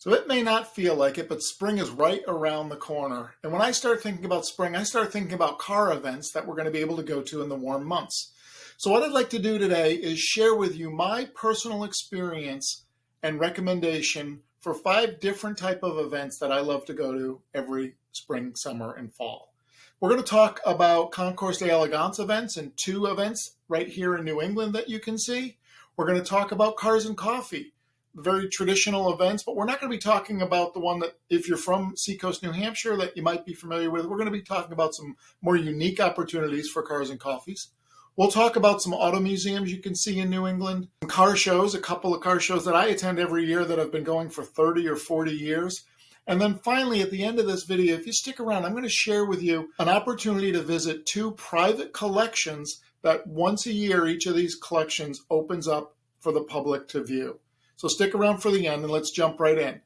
So it may not feel like it, but spring is right around the corner. And when I start thinking about spring, I start thinking about car events that we're going to be able to go to in the warm months. So what I'd like to do today is share with you my personal experience and recommendation for 5 different type of events that I love to go to every spring, summer, and fall. We're going to talk about Concours d'Elegance events and 2 events right here in New England that you can see. We're going to talk about Cars and Coffee, very traditional events, but we're not going to be talking about the one that, if you're from seacoast, New Hampshire, that you might be familiar with. We're going to be talking about some more unique opportunities for cars and coffees. We'll talk about some auto museums you can see in New England, some car shows, a couple of car shows that I attend every year that have been going for 30 or 40 years. And then finally, at the end of this video, if you stick around, I'm going to share with you an opportunity to visit 2 private collections that once a year, each of these collections opens up for the public to view. So stick around for the end and let's jump right in.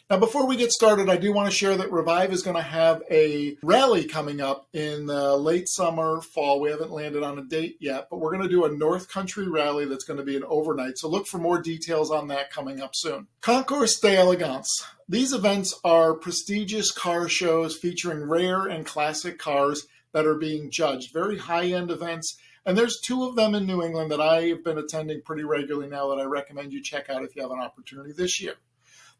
Now, before we get started, I do want to share that Revive is going to have a rally coming up in the late summer, fall. We haven't landed on a date yet, but we're going to do a North Country rally that's going to be an overnight. So look for more details on that coming up soon. Concours d'Elegance. These events are prestigious car shows featuring rare and classic cars that are being judged. Very high-end events. And there's 2 of them in New England that I have been attending pretty regularly now that I recommend you check out if you have an opportunity this year.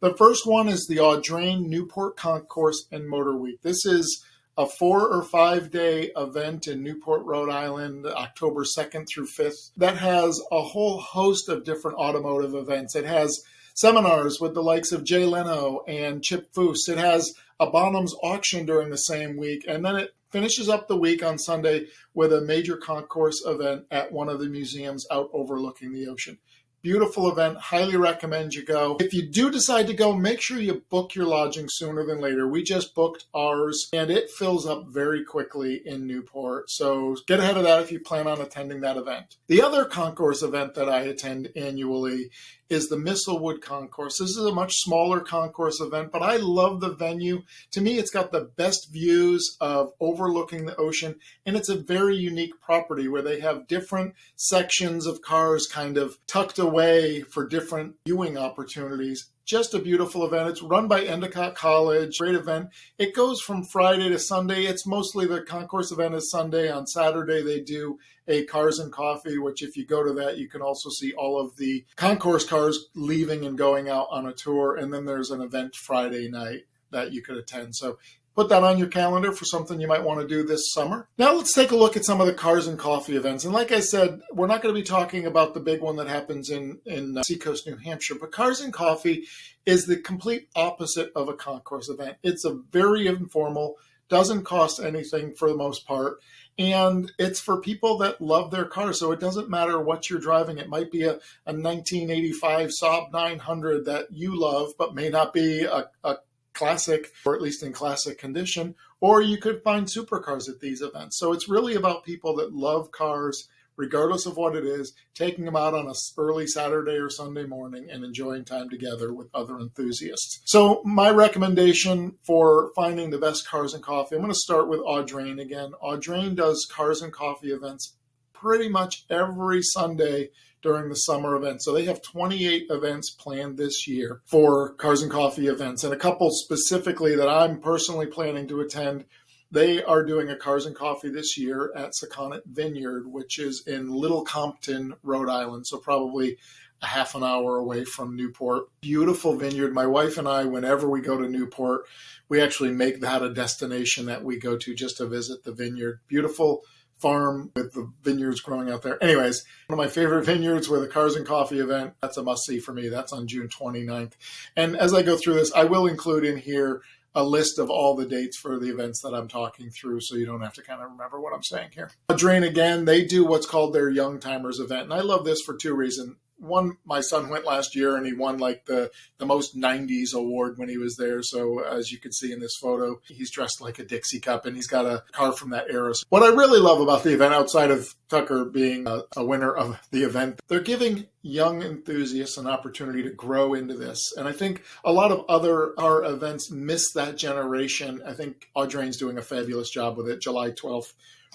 The first one is the Audrain Newport Concours and Motor Week. This is a 4 or 5 day event in Newport, Rhode Island, October 2nd through 5th, that has a whole host of different automotive events. It has seminars with the likes of Jay Leno and Chip Foose. It has a Bonhams auction during the same week, and then it finishes up the week on Sunday with a major concours event at one of the museums out overlooking the ocean. Beautiful event. Highly recommend you go. If you do decide to go, make sure you book your lodging sooner than later. We just booked ours, and it fills up very quickly in Newport. So get ahead of that if you plan on attending that event. The other concours event that I attend annually is the Mistlewood Concours. This is a much smaller concours event, but I love the venue. To me, it's got the best views of overlooking the ocean, and it's a very unique property where they have different sections of cars kind of tucked away for different viewing opportunities. Just a beautiful event. It's run by Endicott College. Great event. It goes from Friday to Sunday. It's mostly the concours event is Sunday. On Saturday, they do a Cars and Coffee, which if you go to that, you can also see all of the concours cars leaving and going out on a tour. And then there's an event Friday night that you could attend. So put that on your calendar for something you might want to do this summer. Now let's take a look at some of the Cars and Coffee events. And like I said, we're not going to be talking about the big one that happens in seacoast, New Hampshire, but Cars and Coffee is the complete opposite of a concours event. It's a very informal, doesn't cost anything for the most part, and it's for people that love their cars. So it doesn't matter what you're driving. It might be a 1985 Saab 900 that you love, but may not be a classic, or at least in classic condition, or you could find supercars at these events. So it's really about people that love cars, regardless of what it is, taking them out on an early Saturday or Sunday morning and enjoying time together with other enthusiasts. So my recommendation for finding the best Cars and Coffee, I'm going to start with Audrain again. Audrain does Cars and Coffee events pretty much every Sunday during the summer event. So they have 28 events planned this year for Cars and Coffee events, and a couple specifically that I'm personally planning to attend. They are doing a Cars and Coffee this year at Saconnet Vineyard, which is in Little Compton, Rhode Island, so probably a half an hour away from Newport. Beautiful vineyard. My wife and I, whenever we go to Newport, we actually make that a destination that we go to just to visit the vineyard. Beautiful farm with the vineyards growing out there. Anyways, one of my favorite vineyards with a Cars and Coffee event. That's a must-see for me. That's on June 29th. And as I go through this, I will include in here a list of all the dates for the events that I'm talking through, so you don't have to kind of remember what I'm saying here. Audrain, again, they do what's called their Young Timers event, and I love this for 2 reasons. One, my son went last year and he won like the most 90s award when he was there. So as you can see in this photo, he's dressed like a Dixie cup and he's got a car from that era. So what I really love about the event, outside of Tucker being a winner of the event, they're giving young enthusiasts an opportunity to grow into this. And I think a lot of other car events miss that generation. I think Audrain's doing a fabulous job with it. July 12th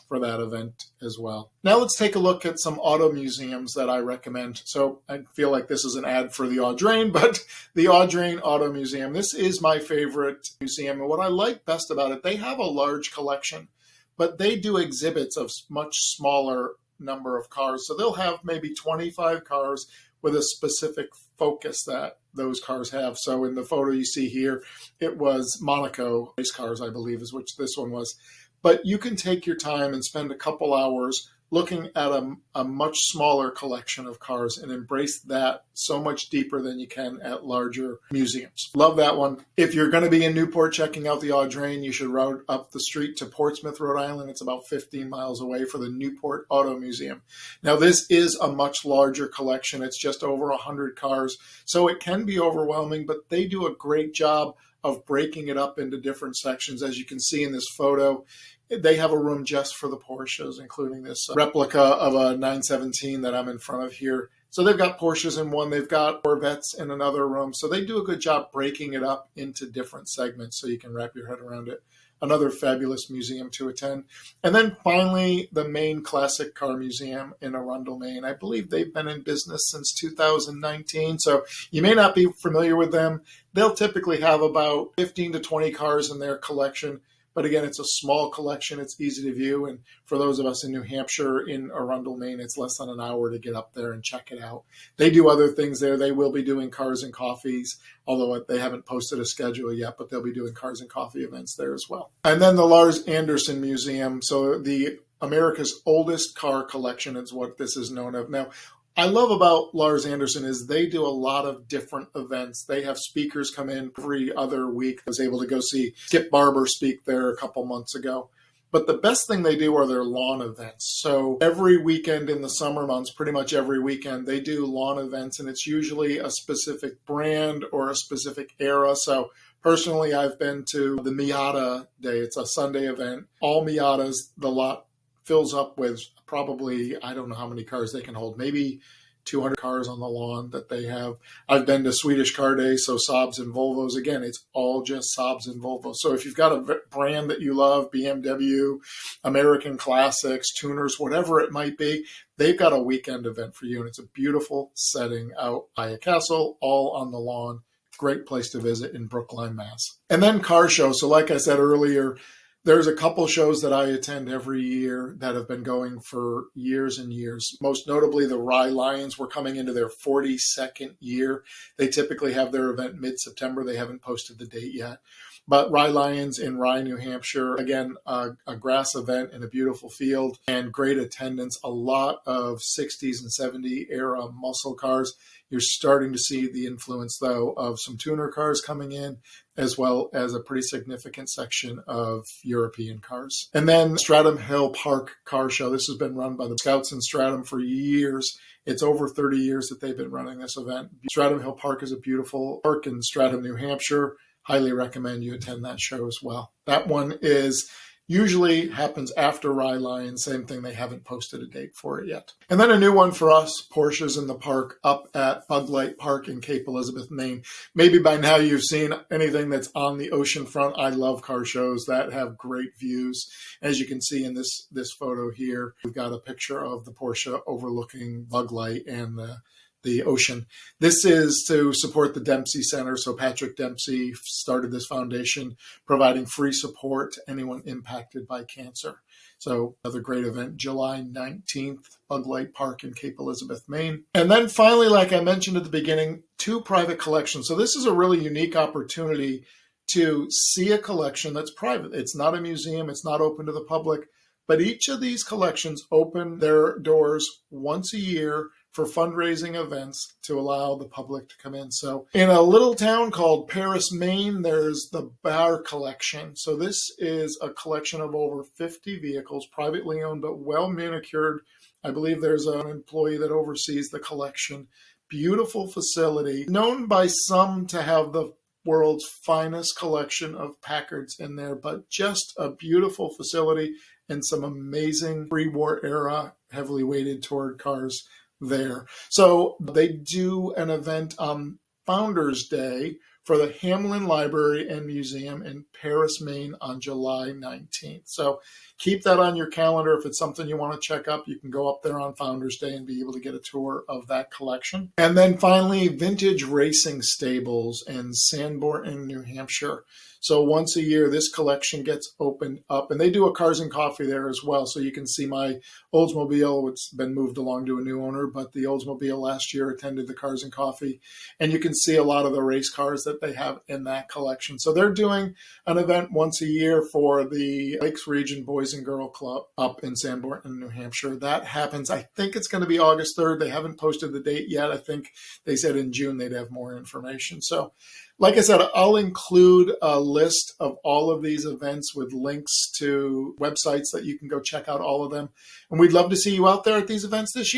for that event as well. Now let's take a look at some auto museums that I recommend. So I feel like this is an ad for the Audrain, but the Audrain Auto Museum. This is my favorite museum, and what I like best about it, they have a large collection, but they do exhibits of much smaller number of cars. So they'll have maybe 25 cars with a specific focus that those cars have. So in the photo you see here, it was Monaco race cars, I believe, is which this one was. But you can take your time and spend a couple hours looking at a much smaller collection of cars and embrace that so much deeper than you can at larger museums. Love that one. If you're going to be in Newport checking out the Audrain, you should route up the street to Portsmouth, Rhode Island. It's about 15 miles away for the Newport Auto Museum. Now, this is a much larger collection. It's just over 100 cars, so it can be overwhelming, but they do a great job of breaking it up into different sections. As you can see in this photo, they have a room just for the Porsches, including this replica of a 917 that I'm in front of here. So they've got Porsches in one, they've got Corvettes in another room. So they do a good job breaking it up into different segments so you can wrap your head around it. Another fabulous museum to attend. And then finally, the Maine Classic Car Museum in Arundel, Maine. I believe they've been in business since 2019, so you may not be familiar with them. They'll typically have about 15 to 20 cars in their collection. But again, it's a small collection. It's easy to view. And for those of us in New Hampshire, in Arundel, Maine, it's less than an hour to get up there and check it out. They do other things there. They will be doing cars and coffees, although they haven't posted a schedule yet, but they'll be doing cars and coffee events there as well. And then the Lars Anderson Museum. So the America's oldest car collection is what this is known of. Now, I love about Lars Anderson is they do a lot of different events. They have speakers come in every other week. I was able to go see Skip Barber speak there a couple months ago. But the best thing they do are their lawn events. So every weekend in the summer months, pretty much every weekend, they do lawn events, and it's usually a specific brand or a specific era. So personally, I've been to the Miata Day. It's a Sunday event. All Miatas, the lot fills up with probably, I don't know how many cars they can hold, maybe 200 cars on the lawn that they have. I've been to Swedish Car Day, so Saabs and Volvos. Again, it's all just Saabs and Volvos. So if you've got a brand that you love, BMW, American Classics, Tuners, whatever it might be, they've got a weekend event for you. And it's a beautiful setting out by a castle, all on the lawn. Great place to visit in Brookline, Mass. And then car shows. So like I said earlier, there's a couple shows that I attend every year that have been going for years and years. Most notably, the Rye Lions were coming into their 42nd year. They typically have their event mid-September. They haven't posted the date yet. But Rye Lions in Rye, New Hampshire, again, a grass event in a beautiful field and great attendance. A lot of 60s and 70 era muscle cars. You're starting to see the influence, though, of some tuner cars coming in, as well as a pretty significant section of European cars. And then Stratham Hill Park Car Show. This has been run by the Scouts in Stratham for years. It's over 30 years that they've been running this event. Stratham Hill Park is a beautiful park in Stratham, New Hampshire. Highly recommend you attend that show as well. That one usually happens after Rye Lions. Same thing, they haven't posted a date for it yet. And then a new one for us, Porsches in the Park up at Bug Light Park in Cape Elizabeth, Maine. Maybe by now you've seen anything that's on the ocean front. I love car shows that have great views. As you can see in this photo here, we've got a picture of the Porsche overlooking Bug Light and the ocean. This is to support the Dempsey Center. So Patrick Dempsey started this foundation providing free support to anyone impacted by cancer. So another great event, July 19th, Bug Light Park in Cape Elizabeth, Maine. And then finally, like I mentioned at the beginning, 2 private collections. So this is a really unique opportunity to see a collection that's private. It's not a museum. It's not open to the public. But each of these collections open their doors once a year for fundraising events to allow the public to come in. So in a little town called Paris, Maine, there's the Bar Collection. So this is a collection of over 50 vehicles, privately owned, but well manicured. I believe there's an employee that oversees the collection. Beautiful facility, known by some to have the world's finest collection of Packards in there, but just a beautiful facility and some amazing pre-war era, heavily weighted toward cars there. So they do an event on Founders Day for the Hamlin Library and Museum in Paris, Maine on July 19th. So keep that on your calendar. If it's something you want to check up, you can go up there on Founders Day and be able to get a tour of that collection. And then finally, Vintage Racing Stables in Sanborn, New Hampshire. So once a year, this collection gets opened up, and they do a Cars and Coffee there as well. So you can see my Oldsmobile. It's been moved along to a new owner, but the Oldsmobile last year attended the Cars and Coffee, and you can see a lot of the race cars that they have in that collection. So they're doing an event once a year for the Lakes Region Boys and Girl Club up in Sanborn, New Hampshire. That happens, I think it's going to be August 3rd. They haven't posted the date yet. I think they said in June they'd have more information. So like I said, I'll include a list of all of these events with links to websites that you can go check out all of them. And we'd love to see you out there at these events this year.